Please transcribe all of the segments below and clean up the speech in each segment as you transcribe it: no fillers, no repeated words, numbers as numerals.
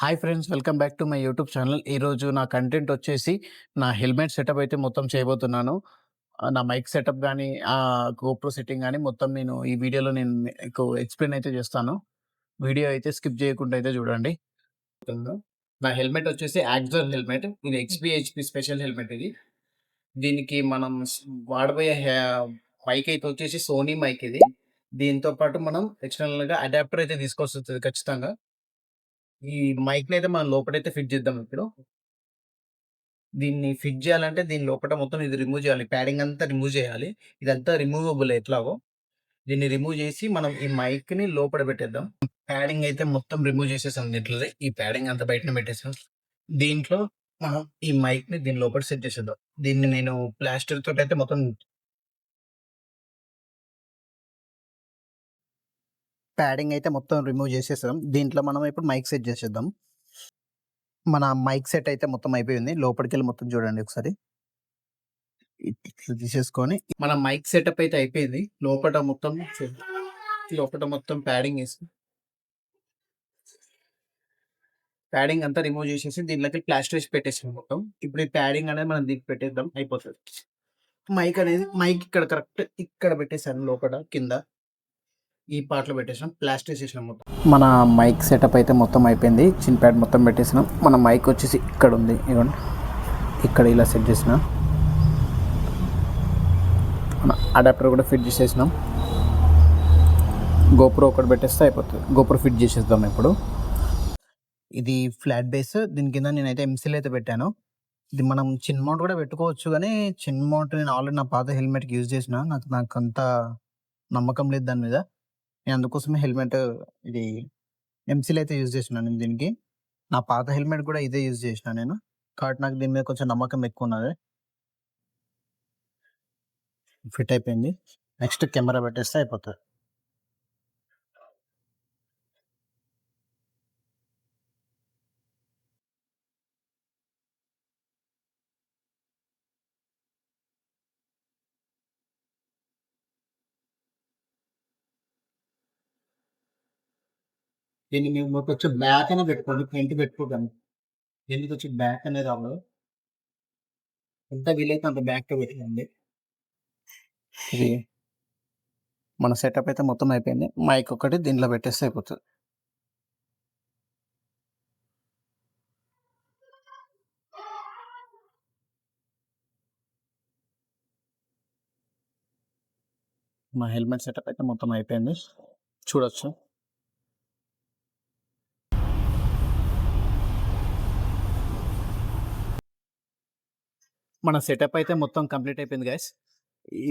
Hi friends, welcome back to my YouTube channel. ఈరోజు నా content వచ్చేసి నా హెల్మెట్ సెటప్ అయితే మొత్తం చేయబోతున్నాను. నా మైక్ సెటప్ గానీ, గోప్రో సెట్టింగ్ గానీ మొత్తం నేను ఈ వీడియోలో నేను మీకు ఎక్స్‌ప్లెయిన్ అయితే చేస్తాను. వీడియో అయితే స్కిప్ చేయకుండా అయితే చూడండి. నా హెల్మెట్ వచ్చేసి యాక్జర్ హెల్మెట్. ఇది ఎక్స్‌బీహెచ్‌పీ స్పెషల్ హెల్మెట్ ఇది. దీనికి మనం వాడబోయే మైక్ అయితే వచ్చేసి సోనీ మైక్ ఇది. దీంతో పాటు మనం ఎక్స్టర్నల్‌గా అడాప్టర్ అయితే తీసుకోవాల్సొస్తది ఖచ్చితంగా. ఈ మైక్‌నయితే మనం లోపటైతే ఫిట్ చేద్దాం ఇప్పుడు. దీన్ని ఫిట్ చేయాలంటే దీని లోపట మొత్తం ఇది రిమూవ్ చేయాలి. ప్యాడింగ్ అంతా రిమూవ్ చేయాలి. ఇదంతా రిమూవబుల్ ఎట్లాగో. దీన్ని రిమూవ్ చేసి మనం ఈ మైక్‌ని లోపల పెట్టేద్దాం. ప్యాడింగ్ అయితే మొత్తం రిమూవ్ చేసేసాం దీంట్లోది. ఈ ప్యాడింగ్ అంతా బయటనే పెట్టేసాం. దీంట్లో మనం ఈ మైక్‌ని దీని లోపల సెట్ చేసేద్దాం. దీన్ని నేను ప్లాస్టర్ తోటయితే మొత్తం ప్యాడింగ్ అయితే మొత్తం రిమూవ్ చేసేసాం. దీంట్లో మనం ఇప్పుడు మైక్ సెట్ చేసేద్దాం. మన మైక్ సెట్ అయితే మొత్తం అయిపోయింది. లోపలికెళ్ళి మొత్తం చూడండి ఒకసారి. ఇట్లా తీసేసుకొని మన మైక్ సెటప్ అయితే అయిపోయింది. లోపట మొత్తం ప్యాడింగ్ అంతా రిమూవ్ చేసేసి దీంట్లోకి ప్లాస్టర్ వేసి పెట్టేసాం మొత్తం. ఇప్పుడు ఈ ప్యాడింగ్ అనేది మనం దీనికి పెట్టేద్దాం, అయిపోతది. మైక్ ఇక్కడ కరెక్ట్ ఇక్కడ పెట్టేసాను లోపట కింద. ఈ పార్ట్‌లో పెట్టేసాం. ప్లాస్టర్ ఏసేసాం మొత్తం. మన మైక్ సెటప్ అయితే మొత్తం అయిపోయింది. చిన్ ప్యాడ్ మొత్తం పెట్టేసినాం. మన మైక్ వచ్చేసి ఇక్కడ ఉంది. ఇదిగోండి. ఇక్కడ ఇలా సెట్ చేసిన. మన అడాప్టర్ కూడా ఫిట్ చేసేసినాం. గోప్రో ఒకటి పెట్టేస్తే అయిపోతుంది. గోప్రో ఫిట్ చేసేద్దాం ఇప్పుడు. ఇది ఫ్లాట్ బేస్. దీని కింద నేనైతే ఎంసీల్ అయితే పెట్టాను. ఇది మనం చిన్ మౌంట్ కూడా పెట్టుకోవచ్చు, కానీ చిన్ మౌంట్ నేను ఆల్రెడీ నా పాత హెల్మెట్‌కి యూజ్ చేసిన. నాకంత నమ్మకం లేదు దాని మీద. నేను అందుకోసమే హెల్మెట్ ఇది ఎంసీల్ అయితే యూజ్ చేసినాను నేను దీనికి. నా పాత హెల్మెట్ కూడా ఇదే యూజ్ చేసిన నేను. కాబట్టి నాకు దీని మీద కొంచెం నమ్మకం ఎక్కువ ఉన్నది. ఫిట్ అయిపోయింది. నెక్స్ట్ కెమెరా పెట్టేస్తే అయిపోతుంది. దీన్ని మేము కొంచెం బ్యాక్ అనే పెట్టుకోండి, ఫ్రంట్ పెట్టుకోకండి. దీనికి వచ్చి బ్యాక్ అనేది అవ్వదు. ఎంత వీలైతే అంత బ్యాక్‌లో పెట్టుకోండి. ఇది మన సెటప్ అయితే మొత్తం అయిపోయింది. మైక్ ఒకటి దీంట్లో పెట్టేస్తే అయిపోతుంది. మా హెల్మెట్ సెటప్ అయితే మొత్తం అయిపోయింది. చూడొచ్చు. మన సెటప్ అయితే మొత్తం కంప్లీట్ అయిపోయింది గైస్.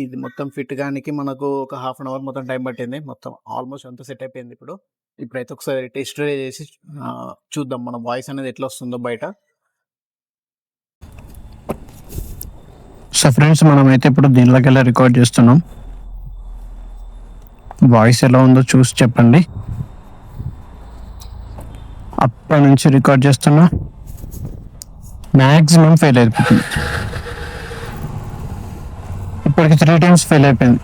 ఇది మొత్తం ఫిట్ గానికి మనకు ఒక హాఫ్ అన్ అవర్ మొత్తం టైం పట్టింది. మొత్తం ఆల్మోస్ట్ అంతా సెట్ అయిపోయింది. ఇప్పుడైతే ఒకసారి టెస్ట్ డ్రైవ్ చేసి చూద్దాం మన వాయిస్ అనేది ఎట్లా వస్తుందో బయట. సో ఫ్రెండ్స్, మనమైతే ఇప్పుడు దీనిలోకి వెళ్ళి రికార్డ్ చేస్తున్నాం. వాయిస్ ఎలా ఉందో చూసి చెప్పండి. అప్పటి నుంచి రికార్డ్ చేస్తున్నా, మ్యాక్సిమం ఫెయిల్ అయిపోతుంది. ఇప్పటికి 3 times ఫెయిల్ అయిపోయింది.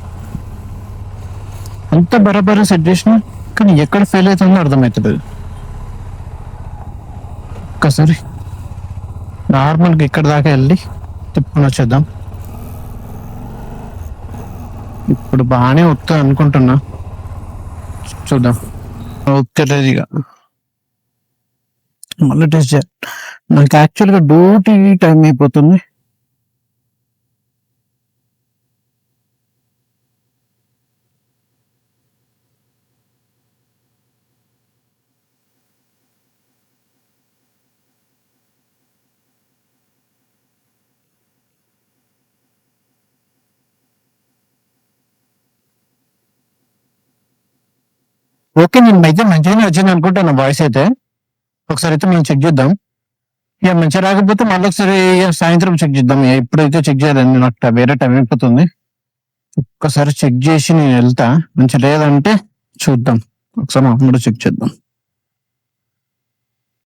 అంత బరాబర్ సెట్ చేసిన, కానీ ఎక్కడ ఫెయిల్ అవుతుందో అర్థమవుతుంది. ఒక్కసారి నార్మల్గా ఇక్కడ దాకా వెళ్ళి తిప్పుకొని వచ్చేద్దాం. ఇప్పుడు బాగానే వస్తుంది అనుకుంటున్నా, చూద్దాం. వస్తలేదు ఇక, మళ్ళీ టెస్ట్ చేయాలి. నాకు యాక్చువల్గా డ్యూటీ టైం అయిపోతుంది. ఓకే, నేను అయితే మంచిగానే వచ్చింది అనుకుంటాను వాయిస్ అయితే. ఒకసారి అయితే మేము చెక్ చేద్దాం. ఇక మంచిగా రాకపోతే మళ్ళీ ఒకసారి సాయంత్రం చెక్ చేద్దాం. ఇప్పుడైతే చెక్ చేయాలండి, నాకు వేరే టైం అయిపోతుంది. ఒక్కసారి చెక్ చేసి నేను వెళ్తా. మంచి లేదంటే చూద్దాం, ఒకసారి మనం కూడా చెక్ చేద్దాం.